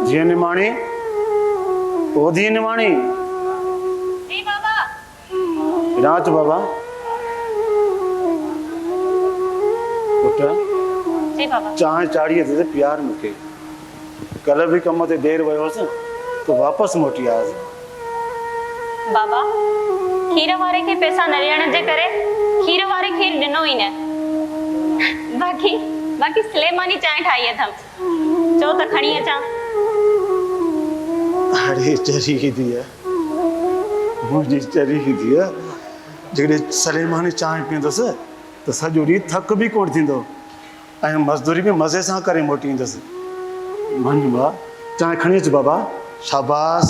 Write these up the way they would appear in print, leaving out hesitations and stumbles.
जी निमाणी, ओ धी निमाणी। जी बाबा। रात बाबा। पुत्र। जी बाबा। चाहे चाड़िए थे प्यार मुके। कल भी कम ते देर वयोस तो वापस मोटी आस। बाबा, खीर वारे के पैसा न ॾियण जे करे खीर वारे खीर ॾिनो ई न। बाकी सलेमानी चांहि ठाही अथम। चो त खणी अचां। अरे चरी ही दिया। मुझे चरी ही दिया। जेडे सलेमानी चांहि पींदस तो सॼो ॾींहुं थक भी कोन थींदो ऐं मज़दूरी भी मज़े सां करे मोटींदसि। मन बा चांहि खणी अच बाबा। शाबाश।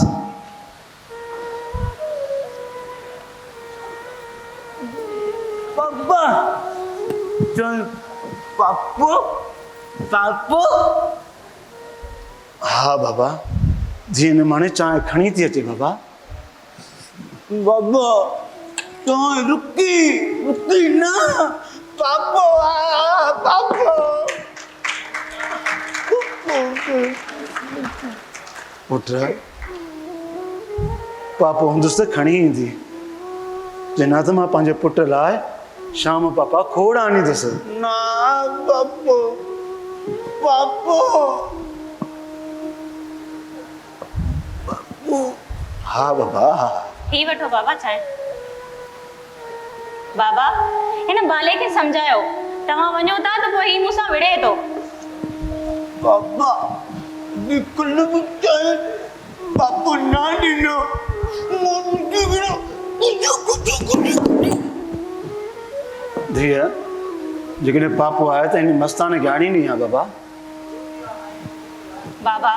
पापा चल पापू पापू। हाँ बाबा जी निमाणी चांहि खणी थी अचे बाबा। बाबा तो रुकी ना। पापू पापू। पुत्र पापो हुंदुसि त खणी ईंदी जना त मां पंहिंजे पुट लाइ शाम पापा खोड़ आणींदुसि। ना पापू पापू पापू। हाँ बाबा हाँ। ही वठो बाबा चांहि। बाबा हिन बाले खे समझायो तव्हां वञो था त पोइ ही मूंसां विड़े थो। पापा निकल चाहे पापू ना ॾिनो। धीअ जेकॾहिं पापो आहे त हिन मस्ताने खे आणींदी आहे बाबा। बाबा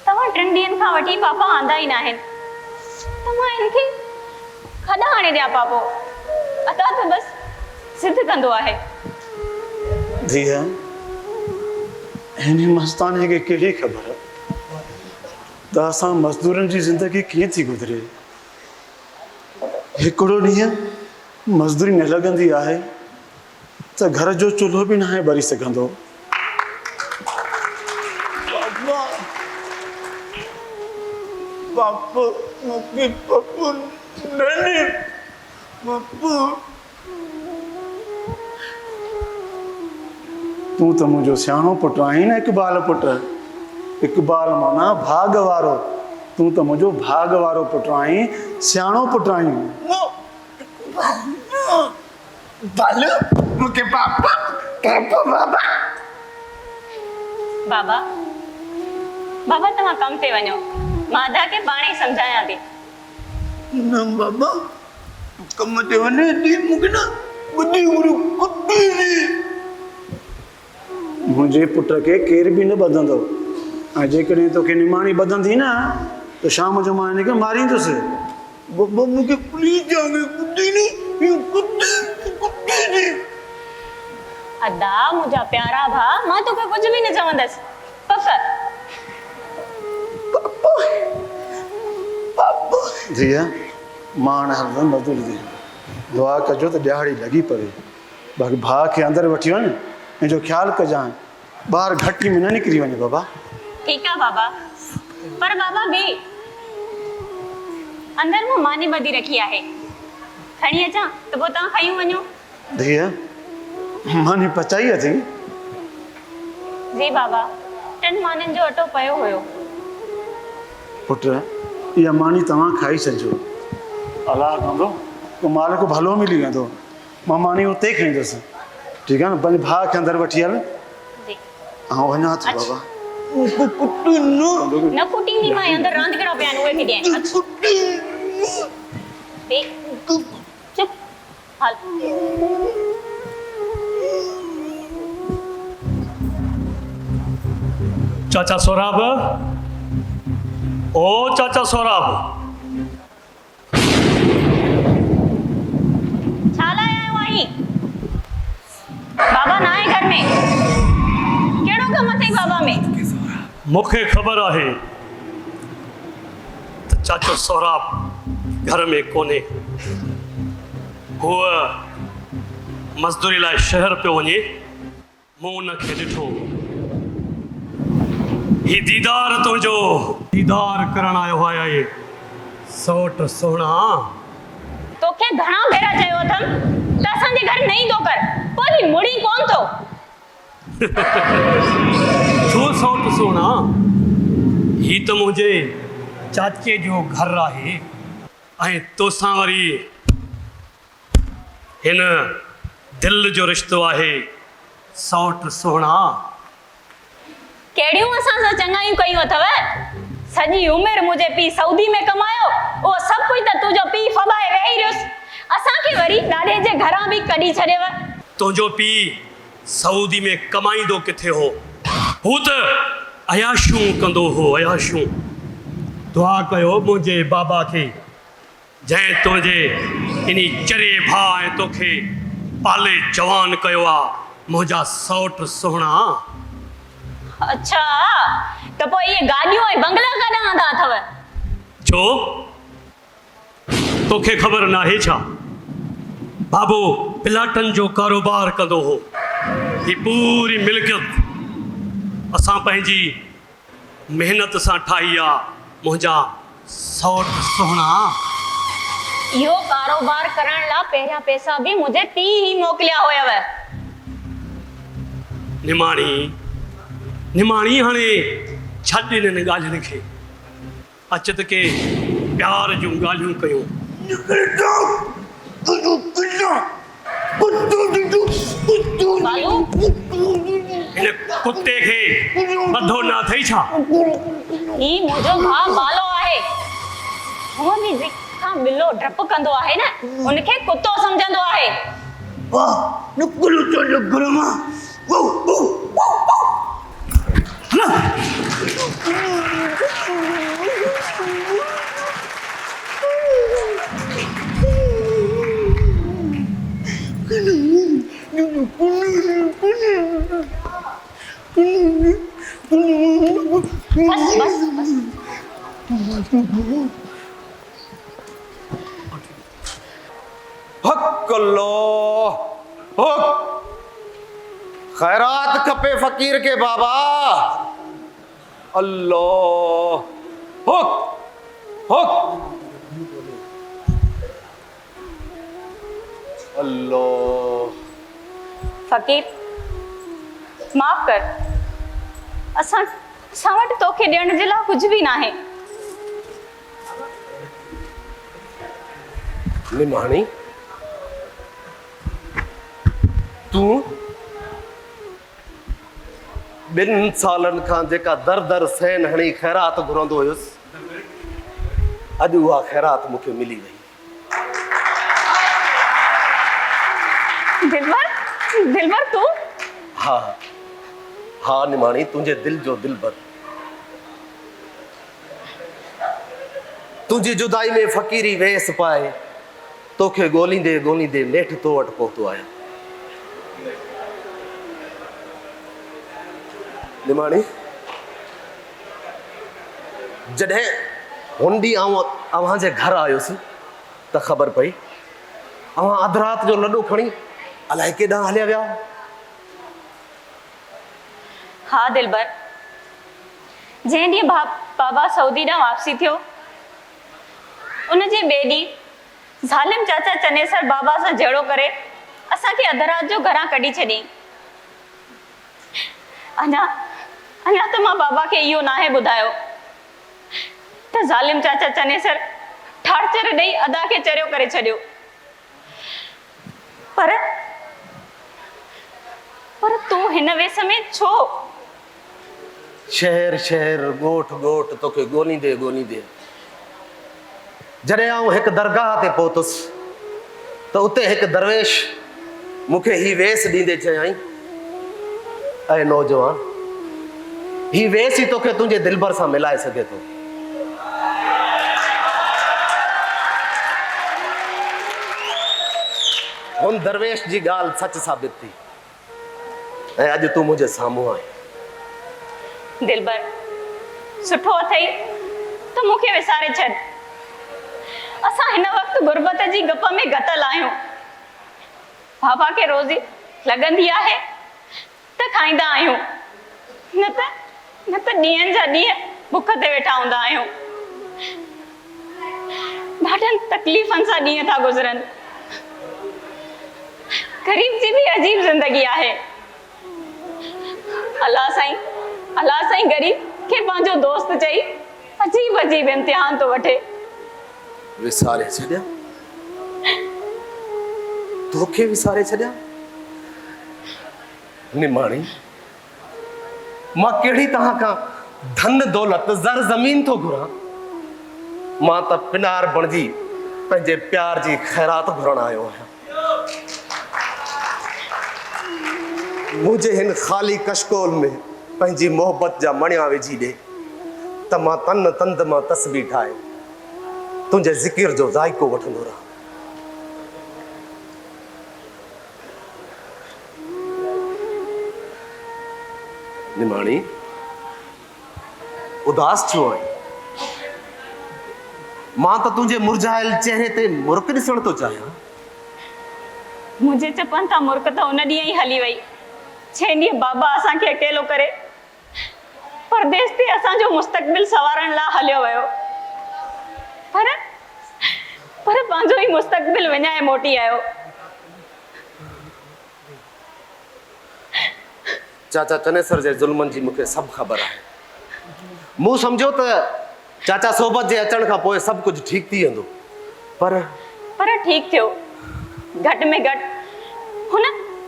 तव्हां 3 ॾींहंनि खां वठी पापा आंदा ई न आहिनि। तव्हां हिनखे खॾा आणे ॾिया पापो। अता त बसि सिद्ध कंदो आहे। धीअ हिन मस्ताने खे कहिड़ी ख़बर त असां मज़दूरनि जी ज़िंदगी कीअं थी गुज़रे। हिकिड़ो ॾींहुं मज़दूरी न लॻंदी आहे त घर जो चूल्हो बि न आहे ॿरी सघंदो। पापा पापू मूंखे पापू नहीं पापू। तूं त मुंहिंजो सियाणो पुटु आहीं न इकबाल पुटु। इकबाल माना भाग वारो। तूं त मुंहिंजो भाग वारो पुटु आहीं सियाणो पुटु आहीं। बालू मूंखे पापा पापा बाबा। बाबा बाबा तव्हां कम ते वञो। माधा खे पाणे ई सम्झायां थी। न बाबा कम ते वञे थी मूंखे न ॿुधी उड़ी कुटी थी। मुंहिंजे पुट खे केर बि न ॿधंदो ऐं जेकॾहिं तोखे निमाणी ॿधंदी न त शाम जो मां हिनखे मारींदुसि। बाबा मूंखे प्लीज जाने कुटी नहीं कुटी कुटी थी। अदा मुंहिंजा प्यारा भा मां तोखे कुझु बि न चवंदसि। पक पापा पापा। धीअ मां हाणे हलंदुमि मज़दूरी ते। दुआ कजो त ॾियारी लॻी पवे। बाक़ी भाउ खे अंदरि वठी वञ हिनजो ख़्यालु कजांइ ॿाहिरि घटि में न निकिरी वञे बाबा। ठीकु आहे बाबा। पर बाबा बि अंदरि मां मानी ॿधी रखी आहे। खणी अचां त पोइ तव्हां खयूं वञो। धीअ मानी पचाई अथई। जी बाबा 3 मानियुनि जो अटो पियो हुयो। पुट इहा मानी तव्हां खाई छॾिजो। अलाह कंदो को माल को भलो मिली वेंदो। मां मानी उते खाईंदुसि। ठीकु आहे न। पंहिंजे भाउ खे अंदरि वठी हल। जी ऐं वञा थो बाबा। मूंखे कुटी न कुटींदी मां अंदरि रांदि कहिड़ा पिया आहिनि उहे खे ॾियनि। कुटी बे चुप हल। चाचा सोराब ओ चाचा सोराब छा लाइ आयो आहीं? बाबा ना आहे घर में। कहिड़ो कमु अथई बाबा में? मूंखे ख़बर आहे त चाचो सोराब घर में कोन्हे। हूअ मज़दूरी लाइ शहर पियो वञे। मूं उनखे ॾिठो ही दीदार तुझो दीदार करण आयो आया सौट सोना तोखे घणा भेरा चयो अथम त असांजे घर नहीं दो कर पर भी मुड़ी कोन तो छो सौट सोना ही तो मुझे चाचे जो घर आहे ऐं तोसां वरी हिन दिल जो रिश्तो आहे सौट सोना केड़ियूं असां सां चङायूं कयूं अथव सॼी उमिरि मुंहिंजे पीउ सऊदी में कमायो उहो सभु कुझु त तुंहिंजो पीउ फबाए वेही रहियुसि असांखे वरी ॾाॾे जे घरां बि कढी छॾियव तुंहिंजो पीउ सऊदी में कमाईंदो किथे हो हू त अयाशूं कंदो हो अयाशूं दुआ कयो मुंहिंजे बाबा खे जंहिं तुंहिंजे इन्ही चरे भाउ ऐं तोखे पाले जवान कयो आहे मुंहिंजा सौट सुहिणा अच्छा त पोइ इहे गाॾियूं ऐं बंगला काॾां आंदा अथव छो तोखे ख़बर नाहे छा बाबो प्लाटनि जो कारोबार कंदो हो ही पूरी मिल्कियत असां पंहिंजी महिनत सां ठाही आहे मुंहिंजा सौट सुहिणा इहो कारोबार करण लाइ पहिरियां पैसा बि मुंहिंजे पीउ ई मोकिलिया हुयव निमाणी हाणे छॾ हिननि ॻाल्हियुनि खे अच त के प्यार जूं ॻाल्हियूं कयूं बालू हिन कुते खे ॿधो न अथई छा ही मुंहिंजो भाउ बालो आहे हूअ बि जेका बिलो डप कंदो आहे न उनखे कुतो सम्झंदो आहे वाह नुकुल तो गुरमा वो वो बस बस बस हक अल्लाह हक खैरात खपे फकीर के बाबा अल्लाह हक हक अल्लाह फकीर माफ़ कर असां वटि तोखे ॾियण जे लाइ कुझु बि न आहे निमाणी तू 2 सालन खां जेका दर दर सहन हणी खैरात घुरंदो हुयुसि अॼु उहा खैरात मूंखे मिली वई दिलबर तू हा हा निमाणी तुंहिंजे दिल जो दिलबर तुंहिंजी जुदाई में फ़क़ीरी वेस पाए तोखे ॻोल्हींदे ॻोल्हींदे नेठ तो वटि पहुतो आहियां निमाणी जॾहिं हुन ॾींहुं अव्हां जे घर आयुसि त ख़बर पई अव्हां अधु राति जो लॾो खणी अलाए केॾांहुं हलिया विया हा दिलबर जंहिं ॾींहुं बाबा सऊदी ॾांहुं वापसी थियो उनजे ॿिए ॾींहुं ज़ालिम चाचा चनेसर बाबा सां जहिड़ो करे असांखे अधु राति जो घरां कढी छॾियईं अञा त मां बाबा खे इहो नाहे ॿुधायो त ज़ालिम चाचा चनेसर ठारचर ॾेई अदा खे चरियो करे छॾियो पर तूं हिन वेस में छो शहर शहर ॻोठ ॻोठ तोखे ॻोल्हींदे ॻोल्हींदे जॾहिं आउं हिकु दरगाह ते पहुतुसि त उते हिकु दरवेश मूंखे ही वेस ॾींदे चयाईं ऐं नौजवान ही वेस ई तोखे तुंहिंजे दिलबर सां मिलाए सघे थो हुन दरवेश जी ॻाल्हि सच साबित थी ऐं अॼु तूं मुंहिंजे साम्हूं आहीं दिलबर सुठो अथई त मूंखे विसारे छॾ असां हिन वक़्तु गुरबत जी गप में गतल आहियूं बाबा खे रोज़ी लॻंदी आहे त खाईंदा आहियूं न त न त ॾींहंनि जा ॾींहं बुख ते वेठा हूंदा आहियूं। ॾाढनि तकलीफ़नि सां ॾींहं था गुज़रनि। ग़रीब जी बि अजीब ज़िंदगी आहे। अल्लाह साईं ग़रीब खे पंहिंजो दोस्त चई अजीब अजीब इम्तिहान थो वठे। विसारे छॾिया, तोखे विसारे छॾिया? निमाणी, मां कहिड़ी तव्हां खां धन दौलत ज़र ज़मीन थो घुरां? मां त पिनार बणिजी पंहिंजे प्यार जी ख़ैरात घुरण आयो आहियां। मुंहिंजे हिन ख़ाली कशकोल में पंहिंजी मोहबत जा मणिया विझी ॾे त मां तन तंद मां तस्बीह ठाहे तुंहिंजे ज़िकिर जो ज़ाइको वठंदो रहां। निमाणी, उदास छो आहीं? मां त तुंहिंजे मुरझायल चेहरे ते मुर्क ॾिसण थो चाहियां। मुंहिंजे चपनि तां मुर्क त उन ॾींहुं ई हली वई जंहिं ॾींहुं बाबा असांखे अकेलो करे परदेस ते असांजो मुस्तक़बिल सवारण लाइ हलियो वियो। पर पंहिंजो ई मुस्तक़बिल विञाए मोटी आयो। चाचा चनेसर जे ज़ुल्मनि जी मूंखे सभु ख़बर आहे। मूं सम्झो त चाचा सोबत जे अचण खां पोइ सभु कुझु ठीकु थी वेंदो, पर ठीकु थियो। घटि में घटि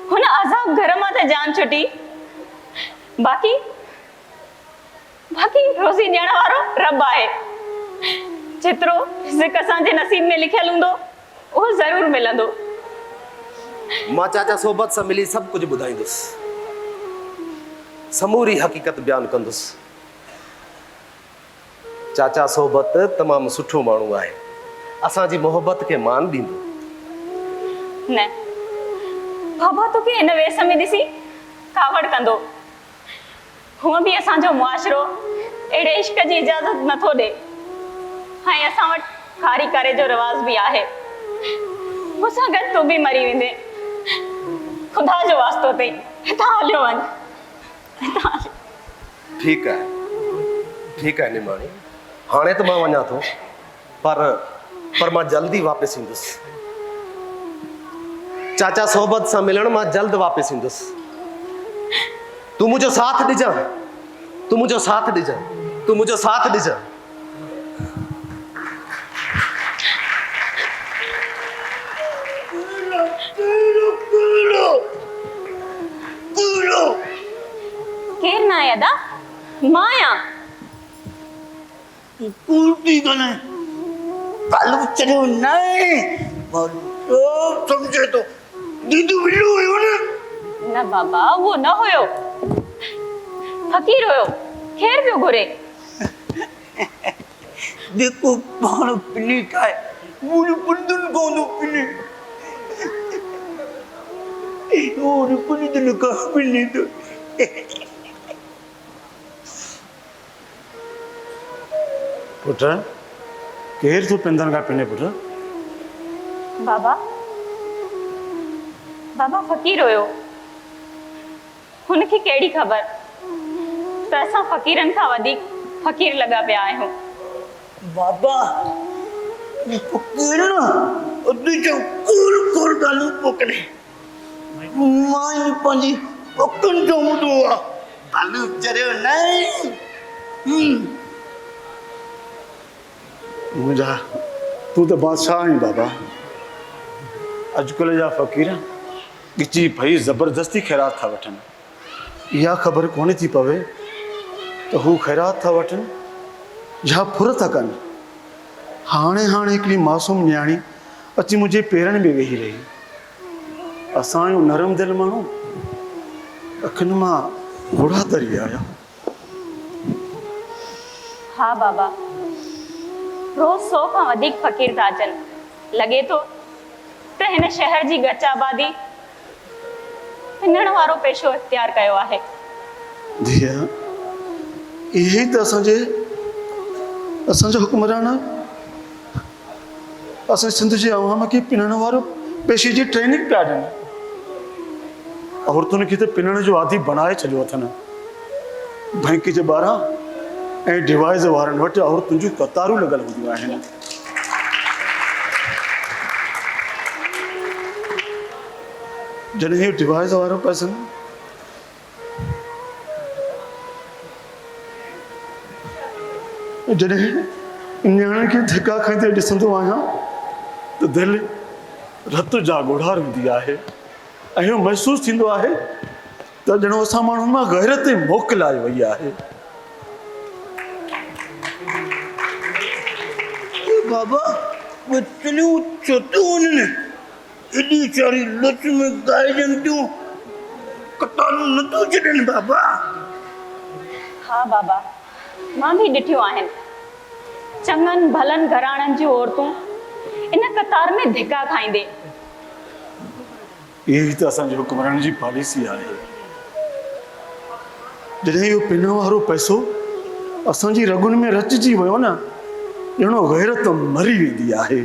हुन अज़ाब घर मां त जान छुटी। बाक़ी रोज़ी ॾियण वारो रब आहे। जेतिरो रिज़्क़ असांजे नसीब में लिखियल हूंदो उहो ज़रूरु मिलंदो। मां चाचा सोबत सां मिली सभु कुझु ॿुधाईंदुसि, समूरी हक़ीक़त बयानु कंदुसि। चाचा सोबत तमामु सुठो माण्हू आहे, असांजी मोहबत खे मान ॾींदो। न, बाबा तोखे हिन वेस में ॾिसी कावड़ कंदो। हूअं बि असांजो मुआशिरो अहिड़े इश्क जी इजाज़त नथो ॾे। ऐं असां वटि खारी करे जो रिवाज़ बि आहे। मूंसां गॾु तूं बि मरी वेंदे। ख़ुदा जो वास्तो अथई, हितां हलियो वञ। ठीकु आहे निमाणी, हाणे त मां वञा थो, पर मां जल्दी वापसि ईंदुसि। चाचा सोबत सां मिलण मां जल्द वापसि ईंदुसि। तूं मुंहिंजो साथ ॾिजां। केर ना आहे अदा? मां आहियां। कूड़ती गले तालु चढ़ो नहीं और सब समझे तो दीदू बिल्लू हुयो न बाबा, वो न हुयो, फकीर हुयो। खेर पियो घुरे। देखो पाण पिनी खाए मुझे पंदन कोंदो पिनी और पिनी दिन का पिनी तो पुट केर तूं पिंदन खां पिने? पुट बाबा फकीर हुयो। हुनखे कहिड़ी ख़बर त असां फ़कीरनि खां वधीक फ़कीर लॻा पिया आहियूं। बाबा फकीर ना अदे जो कोर गालू पकड़े मां पंहिंजी पकड़ जो मुदो तालु चढ़ो नहीं मुंहिंजा तूं त बादशाह आहीं बाबा। अॼुकल्ह जा फ़क़ीर ॻिची भई ज़बरदस्ती ख़ैरात था वठनि। इहा ख़बर कोन्हे थी पवे त हू ख़ैरात था वठनि या फुर था कनि। हाणे हिकिड़ी मासूम न्याणी अची मुंहिंजे पेरनि में वेही रही। असांजो नरम दिलि माण्हू अखियुनि मां घोड़ा तरी आया। हा बाबा, रोज़ 100 खां वधीक फ़कीर था अचनि। लॻे थो त हिन शहर जी गच आबादी हिनण वारो पेशो इख्तियार कयो आहे। धीअ, इहे त असांजा हुक्मरान असांजे सिंध जे अवाम खे पिनण वारो पेशे जी ट्रेनिंग पिया ॾियनि। औरतुनि खे त पिनण जो आदी बनाए छॾियो अथनि। बैंक जे ॿाहिरां ऐं डिवाइस वारनि वटि औरतुनि जूं कतारूं लॻल हूंदियूं आहिनि। जॾहिं इहो डिवाइस वारो पर्सन जॾहिं न्याणे खे धिका खाईंदे ॾिसंदो आहियां त दिलि रत जा ॻोढ़ार हूंदी आहे ऐं इहो महसूसु थींदो आहे त ॼणो असां माण्हुनि मां गैरत मोकिलाए वई आहे। बाबा बचलियूं छो थियूं वञनि एॾी सारी लच में गाइजनि थियूं कतारूं नथियूं छॾनि बाबा। हा बाबा, मां बि ॾिठियूं आहिनि चङनि भलनि घराणनि जूं औरतूं इन कतार में धिका खाईंदे। इहा त असांजे हुकुमरान जी पॉलिसी आहे। जॾहिं इहो पिन वारो पैसो असांजी रगुनि में रचिजी वियो न, ॼणो गैरत मरी वेंदी आहे।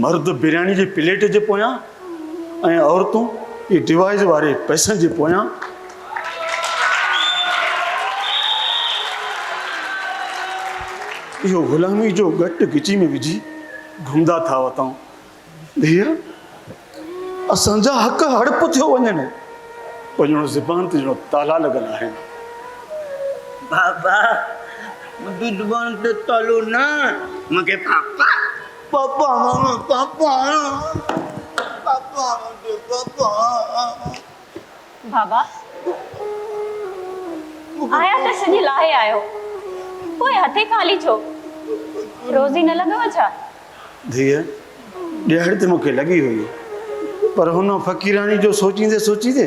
मर्द बिरयानी जे प्लेट जे पोयां ऐं औरतूं इहे डिवाइस वारे पैसनि जे पोयां। इहो ग़ुलामी जो घटि गिची में विझी घुमंदा था वतऊं। धीअ, असांजा हक़ हड़प थियो वञनि, पर ॼणो ज़ुबान ते ॼणो ताला लॻल आहिनि। बाबा मुंहिंजी ज़ुबान ते तालो न, मूंखे पापा पापा पापा पापा पापा। बाबा आया त सॼी लाहे आयो, पोइ हथे खाली छो? रोज़ी न लॻव छा? धीअ, ॾियण त मूंखे लॻी हुई, पर हुन फ़क़ीरानी जो सोचींदे सोचींदे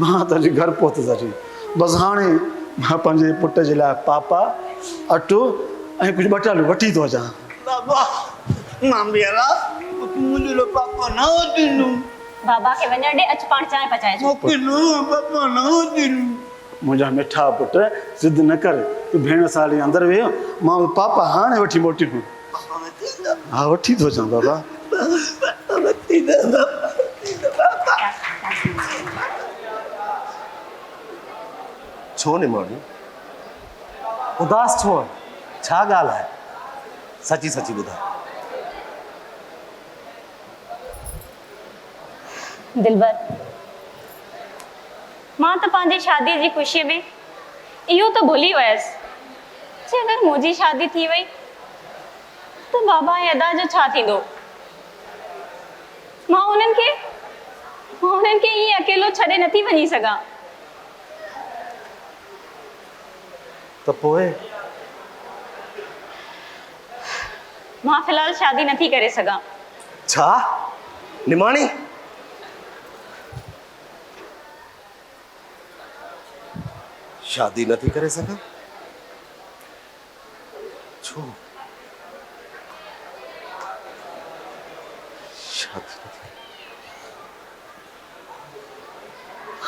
मां त अॼु घर पहुतसि। बसि हाणे मां पंहिंजे पुट जे लाइ पापा अटो ऐं कुझु बटालू वठी थो अचां। बाबा मां ॿीहरा मुंहिंजे लाइ पापा न वठींदुमि। बाबा खे वञण ॾे, अच पाण चांहि पचाए अचो। मूंखे न पापा न वठींदुमि। मुंहिंजा मिठा पुट ज़िद न कर, तूं भेण सां अंदरि वेह, मां पापा हाणे वठी मोटियूं। हा वठी थो अचां बाबा। छो निमाणी उदास छो आहे? छा ॻाल्हि आहे? सची सची ॿुधाए। दिलबर, मां त पंहिंजी शादी जी ख़ुशीअ में इहो त भुली वयसि जे अगरि मुंहिंजी शादी थी वई त बाबा ऐं अदा जो छा थींदो। मां उन्हनि खे ईअं अकेलो छॾे नथी वञी सघां। त पोइ मां फ़िलहाल शादी नथी करे सघां। छा निमाणी? शादी नथी करे सघां? छो?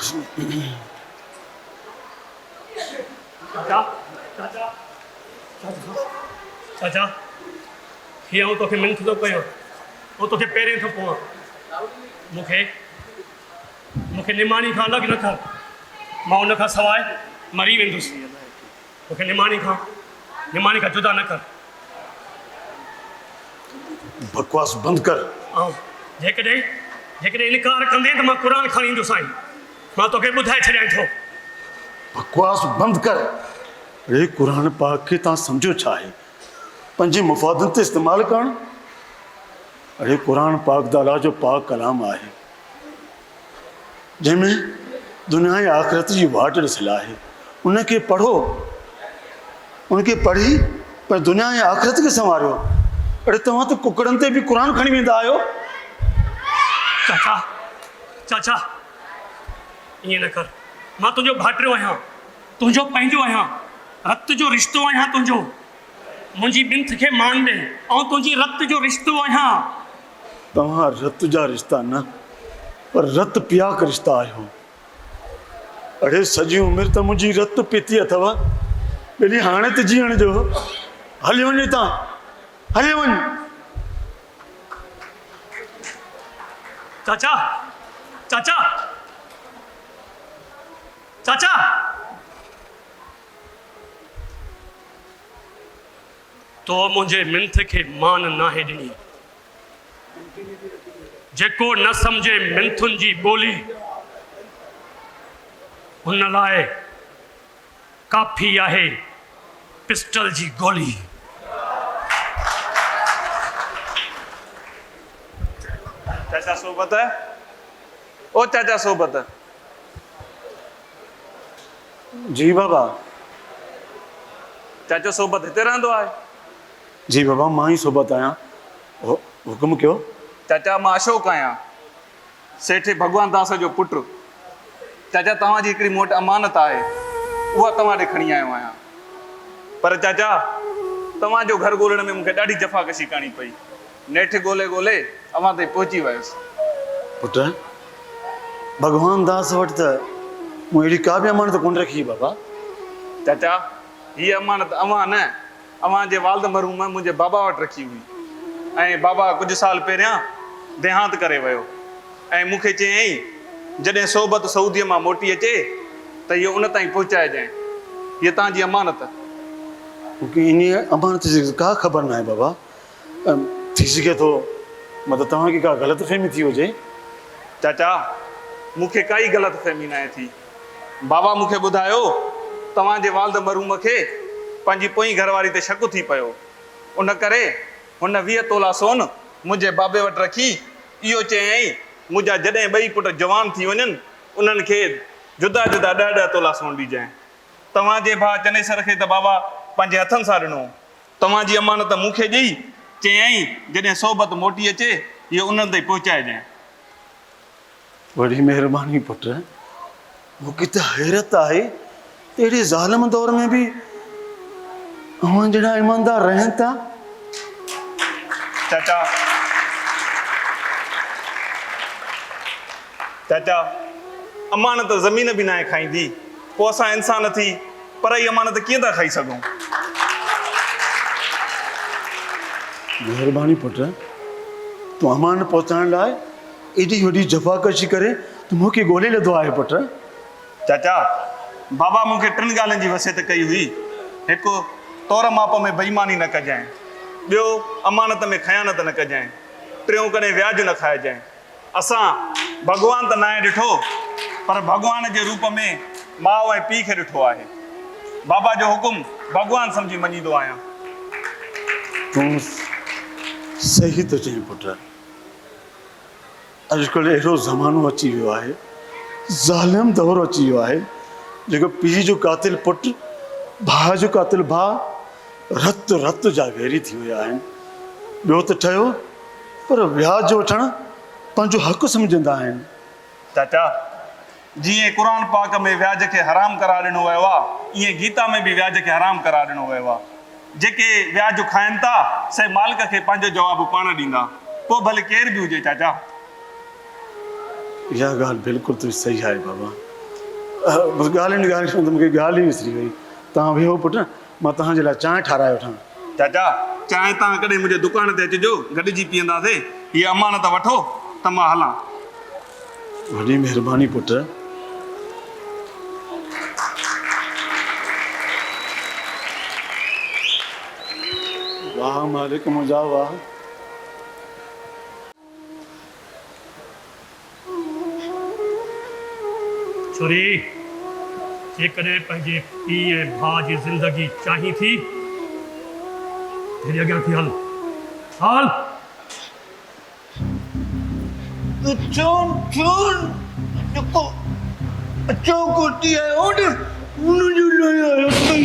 शादी चाचा चाचा चाचा हीअ आउं तोखे मिंथ थो कयां, ऐं तोखे पहिरें थो पवां। मूंखे निमाणी खां अलॻि न कर। मां उन खां सवाइ मरी वेंदुसि। मूंखे निमाणी खां जुदा न कर। बकवास बंदि कर। ऐं जेकॾहिं इनकार कंदे त मां क़ुर खणी ईंदुसि। साईं, मां तोखे ॿुधाए छॾियां थो। बकवास बंदि कर। अरे क़ुर पाक खे तव्हां सम्झो छा आहे? पंहिंजे मुफ़ादनि ते इस्तेमालु करणु। अरे क़ुर पाक त अलाह जो पाक कलाम आहे, जंहिंमें दुनिया ऐं आख़िरत जी वाट ॾिसियलु आहे। उनखे पढ़ो, उनखे पढ़ी पर दुनिया ऐं आख़िरत खे संवारियो। अरे तव्हां त कुकड़नि ते बि क़ुर खणी वेंदा आहियो। चाचा चाचा ईअं न कर। मां तुंहिंजो भाइटियो आहियां, तुंहिंजो पंहिंजो आहियां, रत जो रिश्तो आहियां तुंहिंजो। मुंहिंजी बिंथ खे मान ॾे, ऐं तुंहिंजी रत जो रिश्तो आहियां। तव्हां रत जा रिश्ता न पर रत पियाक रिश्ता आहियो। अड़े सॼी उमिरि त मुंहिंजी रत पीती अथव, ॿिली हाणे त जीअण जो। हली वञे तव्हां, हली वञ। चाचा चाचा चाचा तो मुझे मिंथ के मान नाहे ॾिनी। जेको न समझे मिंथुन जी बोली हुन लाइ काफ़ी आहे पिस्टल जी गोली। चाचा सोबत है? ओ चाचा सोबत है? जी बाबा। चाचा सोबत हिते रहंदो आहे? जी बाबा, मां ही सोबत आहियां। हुकुम कयो। चाचा मां अशोक आहियां, सेठ भगवान दास जो पुटु। चाचा तव्हांजी हिकिड़ी मूं वटि अमानत आहे, उहा तव्हां ॾे खणी आयो आहियां। पर चाचा तव्हांजो घर ॻोल्हण में मूंखे ॾाढी जफ़ाकशी करणी पई। नेठि ॻोल्हे ॻोल्हे अवां ताईं पहुची वियुसि। पुट, भगवान दास वटि त मूं अहिड़ी का बि अमानत कोन रखी बाबा। चाचा हीअ अमानत अवां न, अवां जे वालिद मरहूम मुंहिंजे बाबा वटि रखी हुई। ऐं बाबा कुझु साल पहिरियां देहांत करे वियो ऐं मूंखे चयईं जॾहिं सोबत सऊदीअ मां मोटी अचे त इहो उन ताईं पहुचाइजांइ। हीअ तव्हांजी अमानत। मूंखे इन अमानत जी का ख़बर न आहे बाबा। थी सघे थो मतिलबु तव्हांखे का ग़लतफ़हमी थी हुजे। चाचा मूंखे काई ग़लतफ़हमी न आहे थी। बाबा मूंखे ॿुधायो तव्हांजे वालिद मरहूम खे पंहिंजी पोईं घरवारी ते शक थी पियो। उन करे हुन 20 तोला सोन मुंहिंजे बाबे वटि रखी इहो चयईं मुंहिंजा जॾहिं ॿई पुट जवान थी वञनि उन्हनि खे जुदा जुदा 10-10 तोला सोन ॾिजांइ। तव्हांजे भाउ चनेसर खे त बाबा पंहिंजे हथनि सां ॾिनो। तव्हांजी अमानत मूंखे ॾेई चयईं जॾहिं सोबत मोटी अचे इहो उन्हनि ताईं पहुचाइजांइ। वॾी महिरबानी पुट। मूंखे त हैरत आहे त अहिड़े ज़ालिम दौर में बि अवां जहिड़ा ईमानदार रहनि था। चाचा चाचा अमानत ज़मीन बि न आहे खाईंदी, पोइ असां इंसान थी पर ई अमानत कीअं था खाई सघूं? महिरबानी पुट, तूं अमानत पहुचाइण लाइ एॾी वॾी जफ़ाकशी करे तूं मूंखे ॻोल्हे लधो आहे पुट। चाचा बाबा मूंखे 3 ॻाल्हियुनि जी वसियत कई हुई। हिकु, तौर माप में बेईमानी न कजांइ। ॿियो, अमानत में ख़यानत न कजांइ। टियों, कॾहिं व्याज न खाइजांइ। असां भॻवान त न आहे ॾिठो पर भॻवान जे रूप में माउ ऐं पीउ खे ॾिठो आहे। बाबा जो हुकुम भॻवान सम्झी मञींदो आहियां। तूं सही थो चईं पुट। अॼुकल्ह अहिड़ो ज़मानो अची वियो आहे, ज़ालिम दौरु अची वियो आहे जेको पीउ जो कातिल पुटु, भाउ जो कातिल भाउ, रत रत जा वैरी थी विया आहिनि। ॿियो त ठहियो पर व्याज वठणु पंहिंजो हक़ु सम्झंदा आहिनि। चाचा जीअं क़ुर पाक में व्याज खे हराम करार ॾिनो वियो आहे, ईअं गीता में बि व्याज खे हराम करार ॾिनो वियो आहे। जेके व्याज खाइनि था से मालिक खे पंहिंजो जवाबु पाण ॾींदा, पोइ भले केर बि हुजे। चाचा इहा ॻाल्हि बिल्कुलु तुंहिंजी सही आहे बाबा। ॻाल्हियुनि ॻाल्हियुनि में त मूंखे ॻाल्हि ई विसरी वई। तव्हां वेहो पुटु, मां तव्हांजे लाइ चांहि ठाराए वठां। चाचा चांहि तव्हां कॾहिं मुंहिंजे दुकान ते अचिजो, गॾिजी पीअंदासीं। हीअ अमानत वठो त मां हलां। वॾी महिरबानी पुटु। वाह मालिक मुंहिंजा वाह। छोरी जेकॾहिं पंहिंजे पीउ ऐं भाउ जी ज़िंदगी चाहीं थी तेरी अॻियां थी हल हल। जेको अचो कोटी आहे ओॾे हुनजो लाइ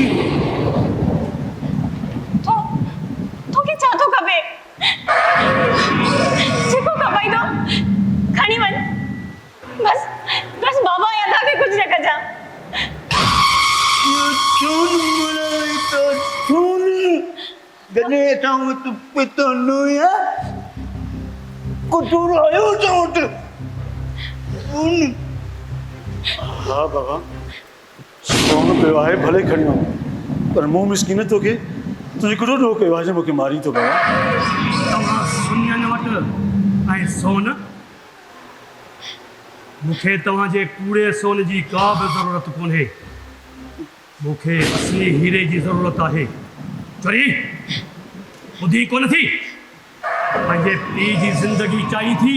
तोखे छा थो खपे? जेको खपाई थो खणी वञ। बस बस बाबा या तव्हांखे कुझु न कजां। जॾहिं असां वटि पितो न हुया कुझु आयो असां वटि। हा बाबा, सोन पियो आहे भले खणी वञ, पर मूं मिसकिन तोखे तुंहिंजे केॾो ॾोह कयो आहे जो मूंखे मारी थो बाबा। तव्हां सुञनि वटि ऐं सोन, मूंखे तव्हांजे कूड़े सोन जी का बि ज़रूरत कोन्हे। मूंखे असली हीरे जी ज़रूरत आहे। चोरी ॿुधी कोन थी पंहिंजे पीउ जी ज़िंदगी चाहिए थी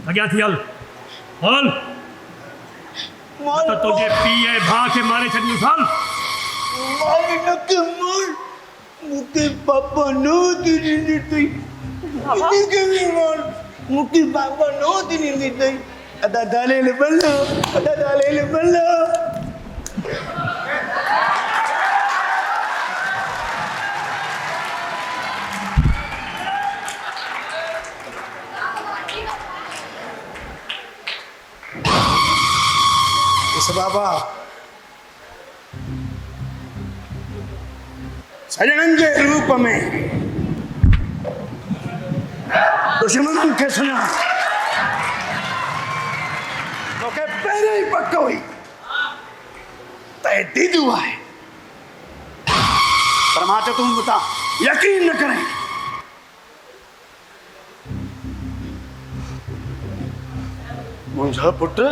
अॻियां थी हल हल त तुंहिंजे पीउ ऐं भाउ खे मारे छॾियो हल मुके पापा नो दिनी थी मुके पापा नो दिनी थी अदा डाले ले बल्ला इस बाबा सजनन के रूप में दुश्मन के सुना तो के पहले ही पक्का हुई तय दीदू है परमात्मा तुम बता यकीन न करें मुझा पुत्र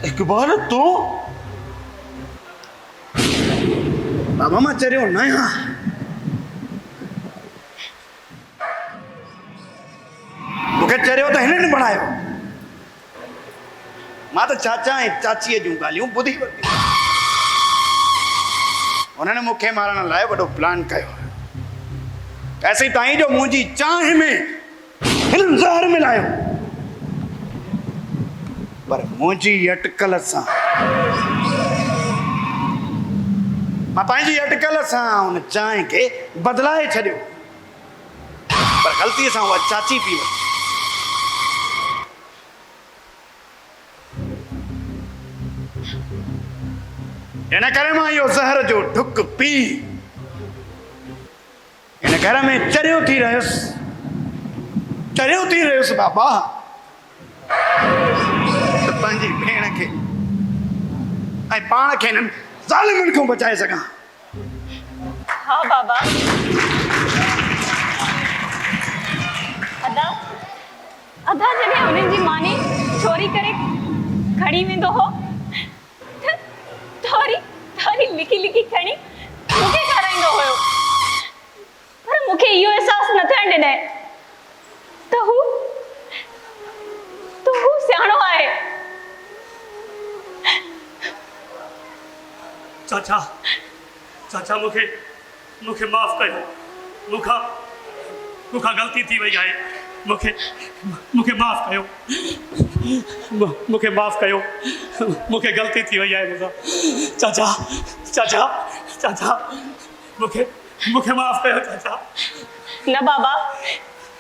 एक बार तो बाबा मां चरियो न आहियां मूंखे चरियो त हिननि बणायो मां त चाचा ऐं चाचीअ जूं ॻाल्हियूं ॿुधी वरितियूं हुननि मूंखे मारण लाइ वॾो प्लान कयो ऐसे ताईं जो मुंहिंजी चांहि में हिन ज़हर मिलायो पर मुंहिंजी अटकल सां मां पंहिंजी अटकल सां हुन चांहि खे बदिलाए छॾियो पर ग़लतीअ सां उहा चाची पी वरिती इन करे मां इहो ज़हर जो ढुक पी इन घर में चरियो थी रहियुसि बाबा पंहिंजी भेण खे ऐं पाण खे हिननि ज़ालिमनि खां बचाए सघां हाँ बाबा अदा अदा जॾहिं हुननि जी मानी चोरी करे खणी वेंदो हो थोरी लिकी लिकी खणी मूंखे खाराईंदो हुयो पर मूंखे इहो अहसासु न थियणु ॾिनई त हू सियाणो आहे चाचा चाचा मूंखे माफ़ कयो मूंखां ग़लती थी वई आहे मूंखे माफ़ कयो मूंखे ग़लती थी वई आहे मूंखां चाचा मूंखे माफ़ कयो चाचा न बाबा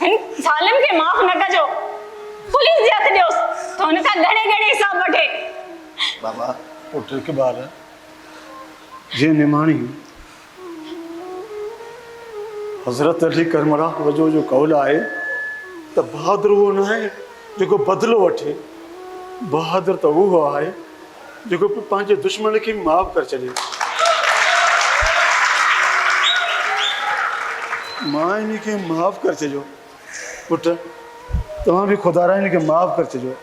हिन ज़ालिम खे माफ़ न कजो पुलिस जे हथ ॾियोसि त हुन खां घणे हिसाब वठे बाबा पुट के बार जे निमाणी हज़रत अली करमरा वजो जो कौल आहे त बहादुर उहो न आहे जेको बदिलो वठे बहादुर त उहो आहे जेको पंहिंजे दुश्मन खे माफ़ करे छॾे मां इन खे माफ़ करे छॾियो पुट तव्हां बि खुदा रा इन खे माफ़ करे छॾियो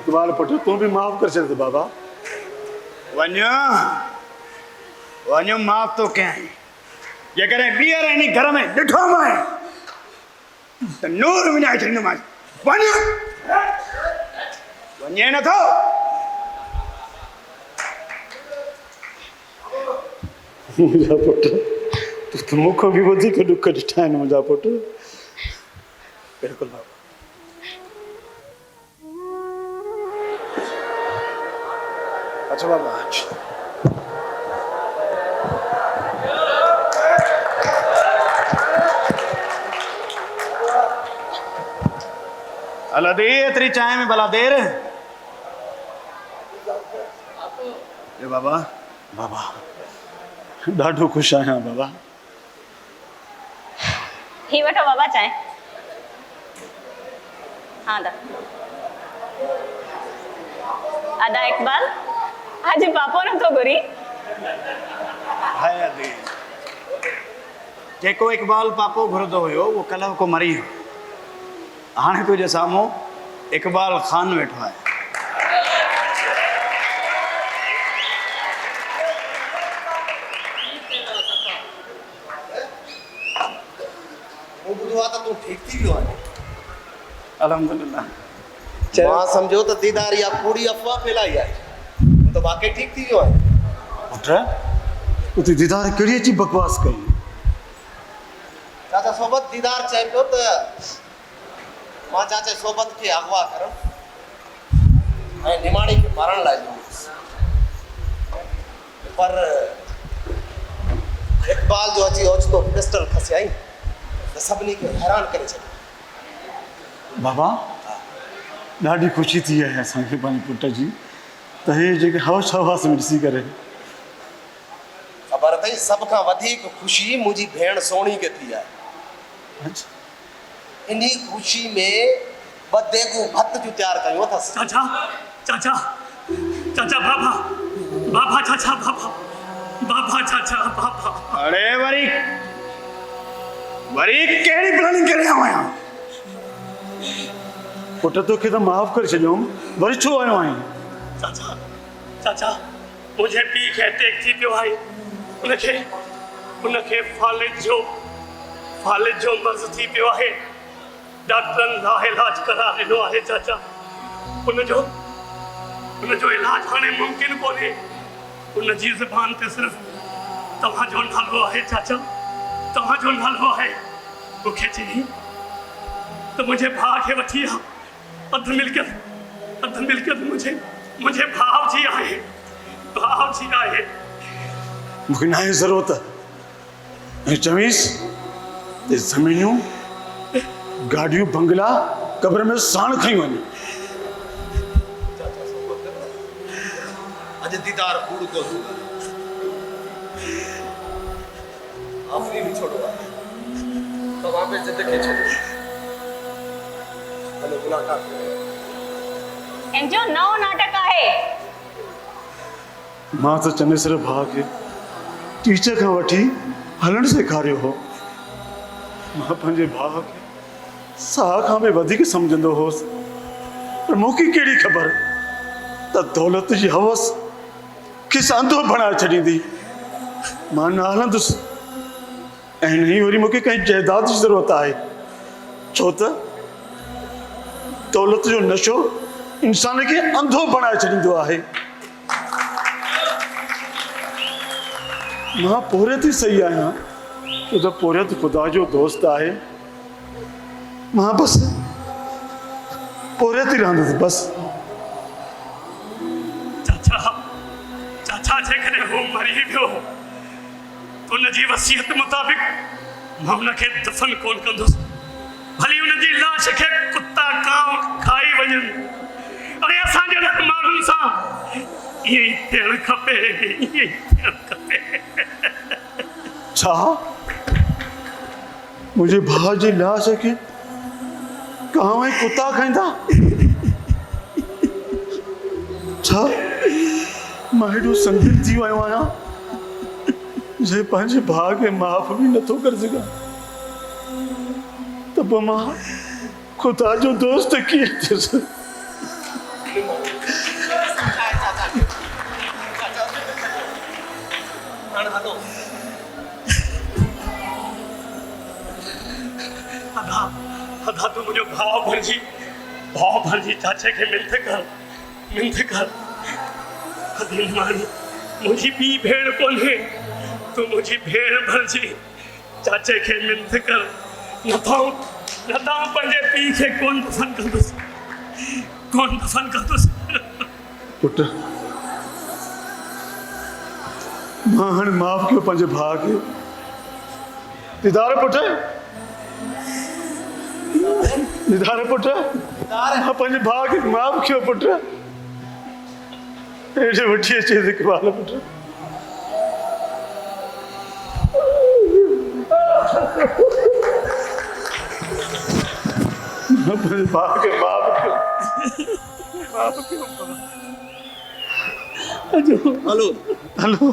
इकबाल पुट तूं बि माफ़ करे छॾ बाबा वञो माफ़ तो कयां जेकॾहिं ॿीहर इन घर में ॾिठो मां त नूर विञाए छॾींदोमांसि वञे नथो मुंहिंजा पुट तूं त मूंखां बि वधीक ॾुख ॾिठा आहिनि मुंहिंजा पुट बिल्कुलु बाबा अच्छा बाबा अला दे तेरी चाय में भला देर बाबा बाबा ॾाढो ख़ुशि आहियां बाबा ही वठो बाबा चाय हाँ दा अदा इकबाल आज पापो न तो घुरी हाय अदी जेको इकबाल पापो घुरंदो हुयो उहो कल्ह को मरी वियो हाणे तुंहिंजे साम्हूं इकबाल ख़ान वेठो आहे सुठो आहे त तूं ठीक थी वियो आहे अल्हम्दुलिल्लाह मां सम्झो त दीदार या कूड़ी अफ़वाह फैलाई आहे तूं त वाकई ठीक थी वियो आहे पुट उते दीदार कहिड़ी अची बकवास कई चाचा सोबत दीदार चए पियो त मां चाचा सोबत खे अगवा करण ऐं निमाणी खे मारण लाइ ॾिनोसि पर इक़बाल जो अची ओचितो पिस्टल खसियाई त सभिनी खे हैरान करे छॾियो बाबा ॾाढी ख़ुशी थी आहे असांखे पंहिंजे पुट जी त हे जेके हवस हवास में ॾिसी करे ख़बर अथई सभ खां वधीक ख़ुशी मुंहिंजी भेण सोणी खे थी आहे इन ख़ुशी में ॿ देगूं भत जूं तयारु कयूं अथसि चाचा चाचा चाचा बाबा बाबा चाचा बाबा बाबा चाचा बाबा अरे वरी कहिड़ी प्लानिंग करे आयो आहियां पुट तोखे त माफ़ करे छॾियोमि वरी छो आयो आहीं चाचा चाचा मुंहिंजे पीउ खे अटैक थी पियो आहे उनखे फालिज जो मर्ज़ थी पियो आहे डॉक्टरनि लाइलाज करार ॾिनो आहे चाचा उनजो इलाज हाणे मुमकिन कोन्हे उनजी ज़बान ते सिर्फ़ तव्हांजो नालो आहे चाचा तव्हांजो नालो आहे मूंखे चई त मुंहिंजे भाउ खे वठी आ अधु मिल्कियत मुंहिंजे भाउ जी आहे मूंखे न आहे ज़रूरत ऐं चवीसि ते ज़मीनियूं गाॾियूं बंगला क़ब्र में साण खई वञे अॼु दीदार कूड़ को आखिरी भी छोड़ो तो वहां पे जिद के छोड़ो हलो मुलाकात इंजो नओ नाटक आहे मां त चने सिर्फ़ भाउ खे टीचर खां वठी हलणु सेखारियो हो मां पंहिंजे भाउ खे साह खां बि वधीक सम्झंदो हुउसि पर मूंखे कहिड़ी ख़बर त दौलत जी हवस खेसि अंधो बणाए छॾींदी मां न हलंदुसि ऐं न ई वरी मूंखे कंहिं जाइदाद जी ज़रूरत आहे छो त दौलत जो नशो इंसान खे अंधो बणाए छॾींदो आहे मां पोरियत ई सही आहियां छो त पोरियत ख़ुदा जो दोस्त आहे मां बसि पोरियत ई रहंदुसि बसि चाचा जेकॾहिं हू मरी वियो त उनजी वसीयत मुताबिक़ मां उनखे दफ़न कोन कंदुसि भली उनजी लाश खे कुता कांव खाई वञनि अरे असां जहिड़े माण्हुनि सां ईअं ई थियणु खपे छा मुंहिंजे भाउ जी लाश खे कांव ऐं कुता खाईंदा छा मां हेॾो संगीन थी वियो आहियां जे पंहिंजे भाउ खे माफ़ बि नथो करे सघां त पोइ मां ख़ुदा जो दोस्त कीअं थियुसि अदा तूं मुंहिंजो भाउ भरिजी चाचे खे मिंथ कर मुंहिंजी ॿी भेण कोन्हे तूं मुंहिंजी भेण भरिजी चाचे खे मिंथ कर न त पंहिंजे पीउ खे कोन दफ़न कंदुसि पुट मां हाणे माफ़ कयो पंहिंजे भाउ खे दीदार पुट मां पंहिंजे भाउ खे माफ़ कयो पुट हेॾे वठी अचे इक़बाल पुट मां पंहिंजे भाउ खे माफ़ कयो हलो हलो